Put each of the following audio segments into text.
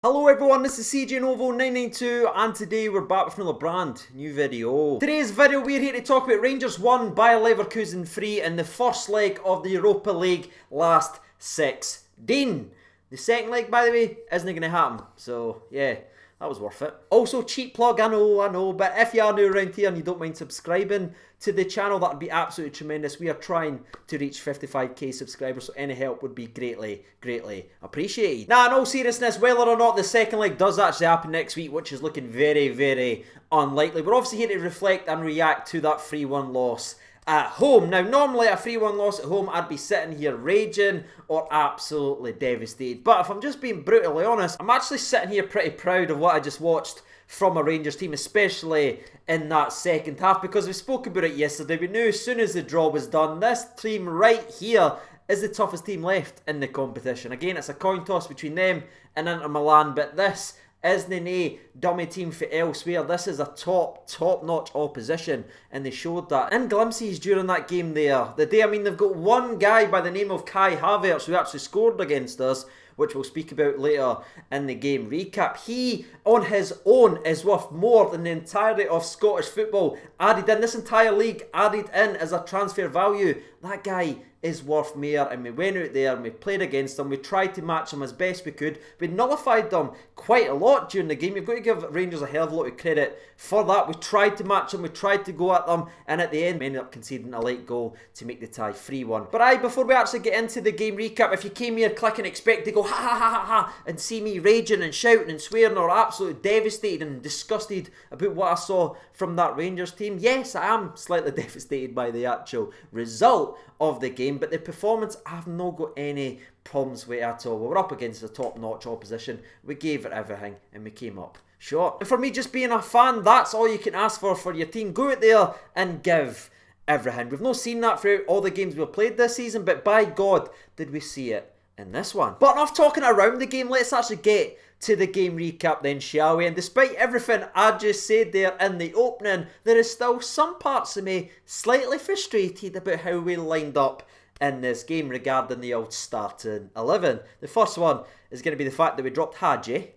Hello everyone, this is CJ Novo 992 and today we're back with another brand new video. Today's video we're here to talk about Rangers 1 by Leverkusen 3 in the first leg of the Europa League last 16. The second leg, by the way, isn't going to happen, so yeah. That was worth it. Also, cheap plug, I know, but if you are new around here and you don't mind subscribing to the channel, that would be absolutely tremendous. We are trying to reach 55k subscribers, so any help would be greatly appreciated. Now, in all seriousness, whether or not the second leg does actually happen next week, which is looking very unlikely, we're obviously here to reflect and react to that 3-1 loss at home. Now, normally a 3-1 loss at home, I'd be sitting here raging or absolutely devastated. But if I'm just being brutally honest, I'm actually sitting here pretty proud of what I just watched from a Rangers team, especially in that second half, because we spoke about it yesterday. We knew as soon as the draw was done, this team right here is the toughest team left in the competition. Again, it's a coin toss between them and Inter Milan, but this isn't a dummy team for elsewhere. This is a top-notch opposition, and they showed that in glimpses during that game there. They've got one guy by the name of Kai Havertz who actually scored against us, which we'll speak about later in the game recap. He, on his own, is worth more than the entirety of Scottish football added in. This entire league added in as a transfer value. That guy is worth more, and we went out there and we played against them. We tried to match them as best we could. We nullified them quite a lot during the game. You've got to give Rangers a hell of a lot of credit for that. We tried to match them, we tried to go at them, and at the end we ended up conceding a late goal to make the tie 3-1. But before we actually get into the game recap, if you came here clicking expect to go ha and see me raging and shouting and swearing or absolutely devastated and disgusted about what I saw from that Rangers team, yes, I am slightly devastated by the actual result of the game, but the performance I've not got any problems with at all. We were up against a top-notch opposition, we gave it everything and we came up short. And for me, just being a fan, that's all you can ask for your team. Go out there and give everything. We've not seen that throughout all the games we've played this season, but by God did we see it in this one. But enough talking around the game, let's actually get to the game recap then, shall we? And despite everything I just said there in the opening, there is still some parts of me slightly frustrated about how we lined up in this game regarding the old starting 11. The first one is going to be the fact that we dropped Hadji.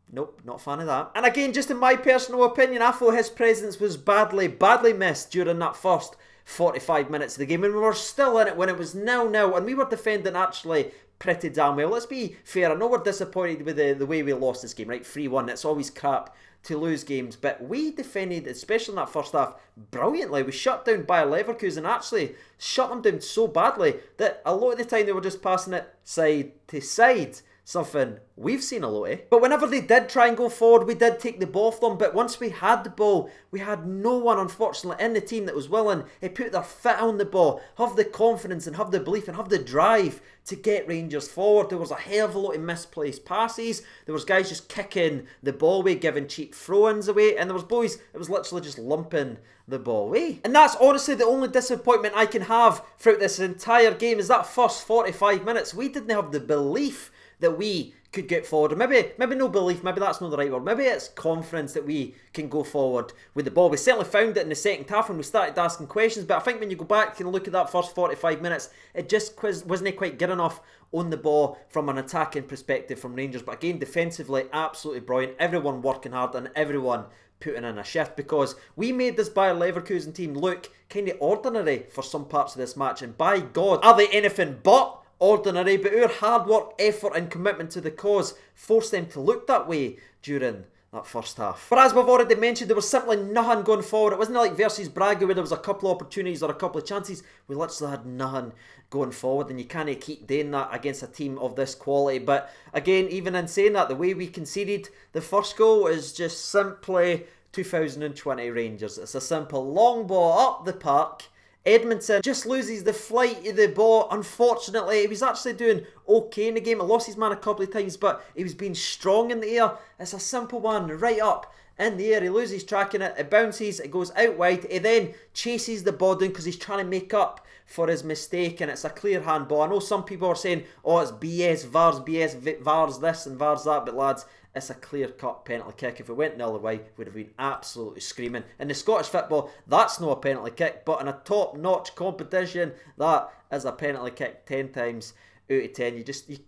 Nope, not a fan of that. And again, just in my personal opinion, I thought his presence was badly missed during that first 45 minutes of the game, and we were still in it when it was 0-0, and we were defending actually pretty damn well. Let's be fair, I know we're disappointed with the way we lost this game, right? 3-1, it's always crap to lose games, but we defended, especially in that first half, brilliantly. We shut down Bayer Leverkusen, actually shut them down so badly that a lot of the time they were just passing it side to side. Something we've seen a lot of. But whenever they did try and go forward, we did take the ball from them. But once we had the ball, we had no one, unfortunately, in the team that was willing to put their foot on the ball, have the confidence and have the belief and have the drive to get Rangers forward. There was a hell of a lot of misplaced passes. There was guys just kicking the ball away, giving cheap throw-ins away. And there was boys, it was literally just lumping the ball away. And that's honestly the only disappointment I can have throughout this entire game is that first 45 minutes. We didn't have the belief that we could get forward. Or maybe no belief, maybe that's not the right word. Maybe it's confidence that we can go forward with the ball. We certainly found it in the second half when we started asking questions, but I think when you go back and look at that first 45 minutes, it just wasn't quite good enough on the ball from an attacking perspective from Rangers. But again, defensively, absolutely brilliant. Everyone working hard and everyone putting in a shift, because we made this Bayer Leverkusen team look kind of ordinary for some parts of this match, and by God, are they anything but ordinary? But our hard work, effort and commitment to the cause forced them to look that way during that first half. But as we've already mentioned, there was simply nothing going forward. It wasn't like versus Braga where there was a couple of opportunities or a couple of chances. We literally had nothing going forward, and you can't keep doing that against a team of this quality. But again, even in saying that, the way we conceded the first goal is just simply 2020 Rangers. It's a simple long ball up the park. Edmondson just loses the flight of the ball. Unfortunately, he was actually doing okay in the game. He lost his man a couple of times, but he was being strong in the air. It's a simple one, right up in the air. He loses track in it, it bounces, it goes out wide. He then chases the ball down because he's trying to make up for his mistake, and it's a clear handball. I know some people are saying, oh, it's BS, VAR's this and VAR's that, but lads, it's a clear-cut penalty kick. If it went the other way, we would have been absolutely screaming. In the Scottish football, that's not a penalty kick, but in a top-notch competition, that is a penalty kick 10 times out of 10.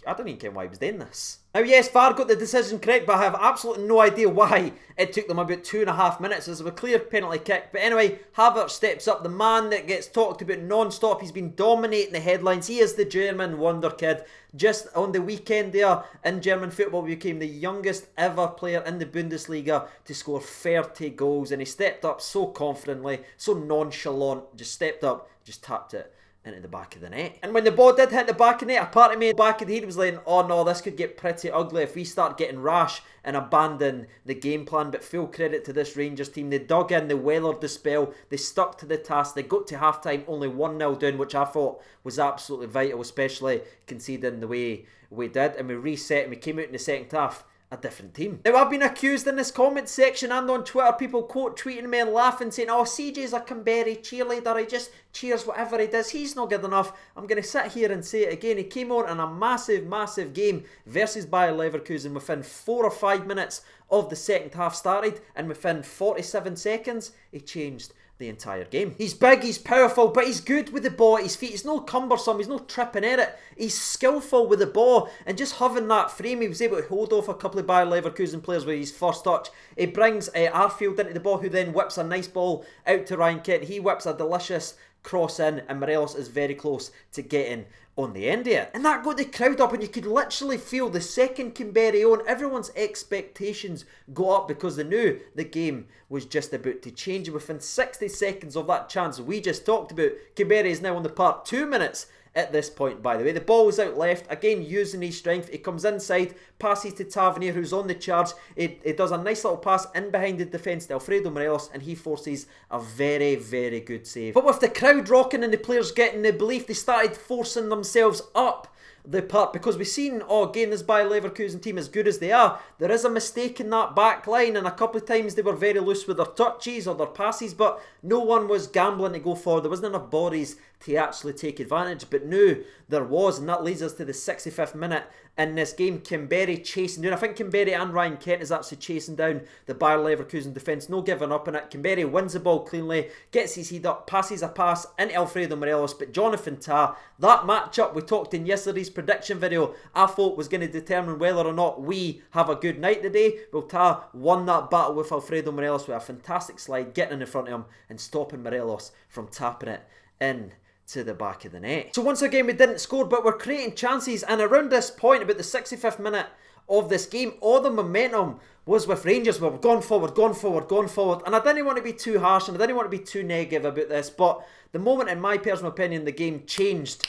I don't even care why he was doing this. Now yes, VAR got the decision correct, but I have absolutely no idea why it took them about 2.5 minutes. There's a clear penalty kick. But anyway, Havertz steps up, the man that gets talked about non-stop. He's been dominating the headlines. He is the German wonder kid. Just on the weekend there in German football, he became the youngest ever player in the Bundesliga to score 30 goals. And he stepped up so confidently, so nonchalant, just stepped up, just tapped it into the back of the net. And when the ball did hit the back of the net, a part of me back of the head was like, oh no, this could get pretty ugly if we start getting rash and abandon the game plan. But full credit to this Rangers team. They dug in, they weathered the spell, they stuck to the task, they got to half-time only 1-0 down, which I thought was absolutely vital, especially conceding the way we did. And we reset and we came out in the second half a different team. Now, I've been accused in this comment section and on Twitter, people quote tweeting me and laughing, saying, oh, CJ's a Canberra cheerleader, he just cheers whatever he does, he's not good enough. I'm going to sit here and say it again. He came on in a massive game versus Bayer Leverkusen within 4 or 5 minutes of the second half started, and within 47 seconds he changed the entire game. He's big, he's powerful, but he's good with the ball at his feet. He's not cumbersome, he's not tripping at it. He's skillful with the ball, and just having that frame, he was able to hold off a couple of Bayer Leverkusen players with his first touch. He brings Arfield into the ball, who then whips a nice ball out to Ryan Kent. He whips a delicious cross in, and Morelos is very close to getting on the end of it. And that got the crowd up, and you could literally feel the second Canberra on, everyone's expectations go up because they knew the game was just about to change. Within 60 seconds of that chance we just talked about, Canberra is now on the park. 2 minutes at this point, by the way. The ball is out left, again using his strength. He comes inside, passes to Tavernier, who's on the charge. He does a nice little pass in behind the defence to Alfredo Morelos, and he forces a very good save. But with the crowd rocking and the players getting the belief, they started forcing themselves up the park, because we've seen, oh, again, this Bayer Leverkusen team, as good as they are, there is a mistake in that back line, and a couple of times they were very loose with their touches or their passes, but no one was gambling to go forward. There wasn't enough bodies to actually take advantage, but now there was, and that leads us to the 65th minute in this game. Canberra chasing down, I think Canberra and Ryan Kent is actually chasing down the Bayer Leverkusen defence, no giving up on it. Canberra wins the ball cleanly, gets his head up, passes a pass into Alfredo Morelos, but Jonathan Tah, that matchup we talked in yesterday's prediction video, I thought was going to determine whether or not we have a good night today. Well, Tah won that battle with Alfredo Morelos with a fantastic slide, getting in front of him and stopping Morelos from tapping it in to the back of the net. So once again we didn't score, but we're creating chances, and around this point, about the 65th minute of this game, all the momentum was with Rangers. We were going forward, and I didn't want to be too harsh and I didn't want to be too negative about this, but the moment, in my personal opinion, the game changed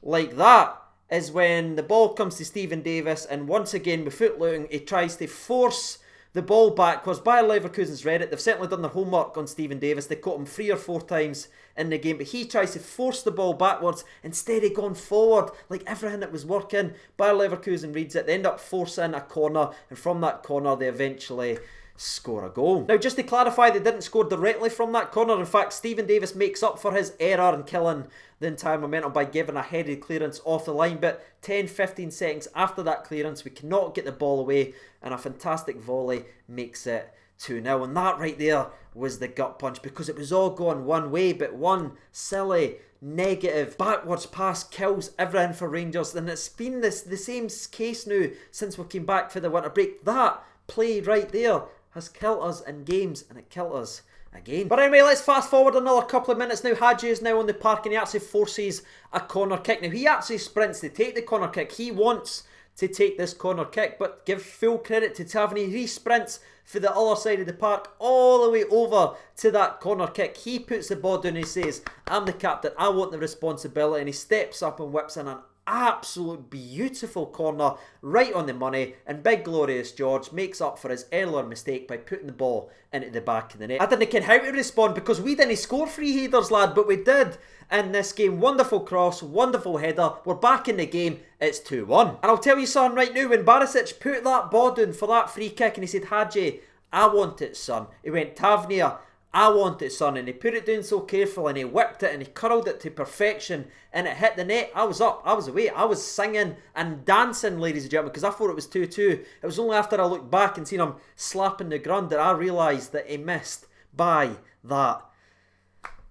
like that is when the ball comes to Stephen Davis, and once again with foot looting, he tries to force the ball back, because Bayer Leverkusen's read it. They've certainly done their homework on Stephen Davis. They caught him 3 or 4 times in the game, but he tries to force the ball backwards instead of going forward like everything that was working. Bayer Leverkusen reads it, they end up forcing a corner, and from that corner they eventually score a goal. Now, just to clarify, they didn't score directly from that corner. In fact, Stephen Davis makes up for his error in killing the entire momentum by giving a headed clearance off the line, but 10-15 seconds after that clearance we cannot get the ball away, and a fantastic volley makes it 2-0. And that right there was the gut punch, because it was all going one way, but one silly negative backwards pass kills everything for Rangers. And it's been the same case now since we came back for the winter break. That play right there has killed us in games, and it killed us again. But anyway, let's fast forward another couple of minutes now. Hadji is now on the park, and he actually forces a corner kick. Now, he actually sprints to take the corner kick. He wants to take this corner kick, but give full credit to Tavernier. He sprints for the other side of the park all the way over to that corner kick. He puts the ball down and he says, I'm the captain, I want the responsibility, and he steps up and whips in an absolute beautiful corner right on the money, and big glorious George makes up for his earlier mistake by putting the ball into the back of the net. I didn't know how to respond, because we didn't score 3 headers, lad, but we did in this game. Wonderful cross, wonderful header, we're back in the game, it's 2-1. And I'll tell you something right now, when Barisic put that ball down for that free kick and he said, Hadji, I want it, son, he went, Tavernier, I want it, son, and he put it down so carefully, and he whipped it and he curled it to perfection, and it hit the net. I was up, I was away, I was singing and dancing, ladies and gentlemen, because I thought it was 2-2. It was only after I looked back and seen him slapping the ground that I realised that he missed by that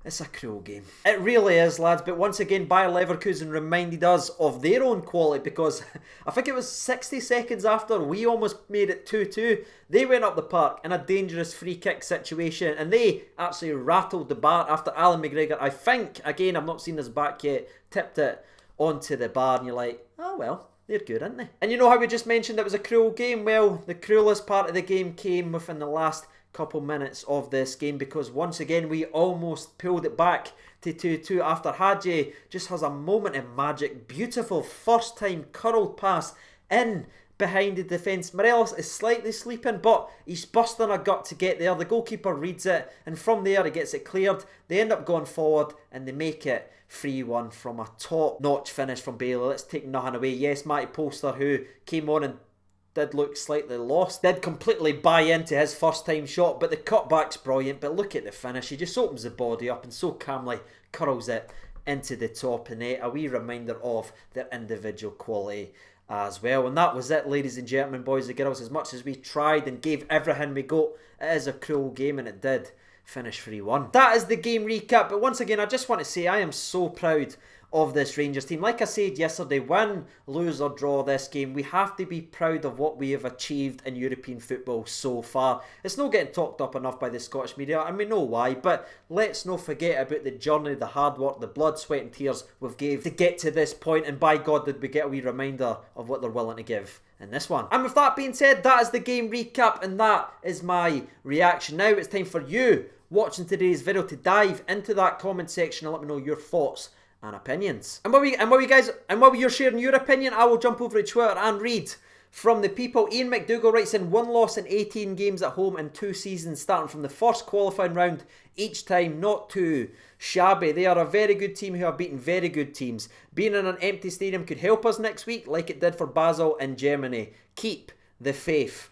It's a cruel game. It really is, lads, but once again, Bayer Leverkusen reminded us of their own quality because I think it was 60 seconds after we almost made it 2-2, they went up the park in a dangerous free kick situation and they actually rattled the bar after Alan McGregor, I think, again, I've not seen this back yet, tipped it onto the bar and you're like, oh well, they're good, aren't they? And you know how we just mentioned it was a cruel game? Well, the cruelest part of the game came within the last couple minutes of this game because once again we almost pulled it back to 2-2 after Hadji just has a moment of magic. Beautiful first time curled pass in behind the defence. Morelos is slightly sleeping but he's busting a gut to get there. The goalkeeper reads it and from there he gets it cleared. They end up going forward and they make it 3-1 from a top-notch finish from Bailey. Let's take nothing away. Yes, Matty Polster, who came on and did look slightly lost, did completely buy into his first time shot, but the cutback's brilliant. But look at the finish, he just opens the body up and so calmly curls it into the top of net. A wee reminder of their individual quality as well. And that was it, ladies and gentlemen, boys and girls. As much as we tried and gave everything we got, it is a cruel game and it did finish 3-1. That is the game recap, but once again I just want to say I am so proud of this Rangers team. Like I said yesterday, win, lose or draw this game, we have to be proud of what we have achieved in European football so far. It's not getting talked up enough by the Scottish media and we know why, but let's not forget about the journey, the hard work, the blood, sweat and tears we've gave to get to this point, and by God did we get a wee reminder of what they're willing to give in this one. And with that being said, that is the game recap and that is my reaction. Now it's time for you watching today's video to dive into that comment section and let me know your thoughts and opinions. And while you're sharing your opinion, I will jump over to Twitter and read from the people. Ian McDougall writes in, 1 loss in 18 games at home in 2 seasons starting from the first qualifying round each time, not too shabby. They are a very good team who have beaten very good teams. Being in an empty stadium could help us next week like it did for Basel in Germany. Keep the faith.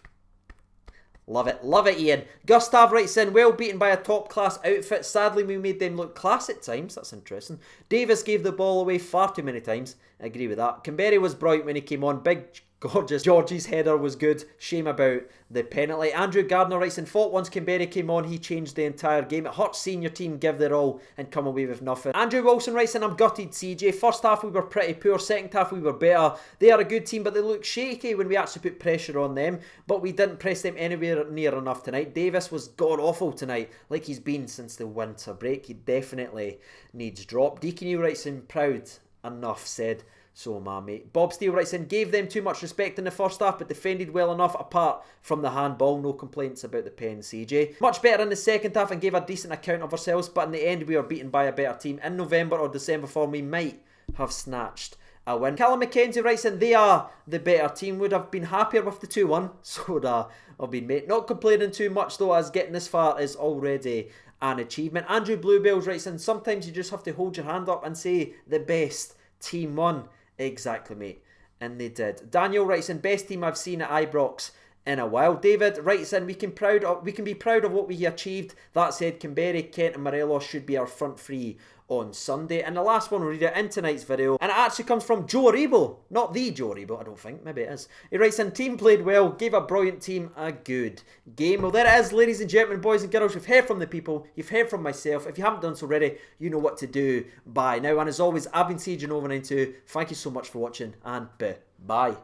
Love it Ian. Gustav writes in, well beaten by a top class outfit. Sadly we made them look class at times. That's interesting. Davis gave the ball away far too many times. I agree with that. Canberra was brilliant when he came on. Big gorgeous. Georgie's header was good. Shame about the penalty. Andrew Gardner writes in, thought once Canberra came on he changed the entire game. It hurts seeing your team give their all and come away with nothing. Andrew Wilson writes in, I'm gutted CJ. First half we were pretty poor. Second half we were better. They are a good team but they look shaky when we actually put pressure on them. But we didn't press them anywhere near enough tonight. Davis was god awful tonight like he's been since the winter break. He definitely needs drop. Deacon writes in, proud enough said. So am I, mate. Bob Steele writes in, gave them too much respect in the first half but defended well enough apart from the handball. No complaints about the pen, CJ. Much better in the second half and gave a decent account of ourselves, but in the end we were beaten by a better team. In November or December form we might have snatched a win. Callum McKenzie writes in, they are the better team. Would have been happier with the 2-1. So would I have been, mate. Not complaining too much though, as getting this far is already an achievement. Andrew Bluebells writes in, sometimes you just have to hold your hand up and say the best team won. Exactly, mate. And they did. Daniel writes in, best team I've seen at Ibrox in a while. David writes in, we can be proud of what we achieved. That said, Canberra, Kent and Morelos should be our front three on Sunday. And the last one we'll read it in tonight's video, and it actually comes from Joe Aribo. Not the Joe Aribo, I don't think. Maybe it is. He writes in, team played well, gave a brilliant team a good game. Well, there it is, ladies and gentlemen, boys and girls. You've heard from the people. You've heard from myself. If you haven't done so already, you know what to do by now. And as always, I've been CJ Nova92. Thank you so much for watching, and bye.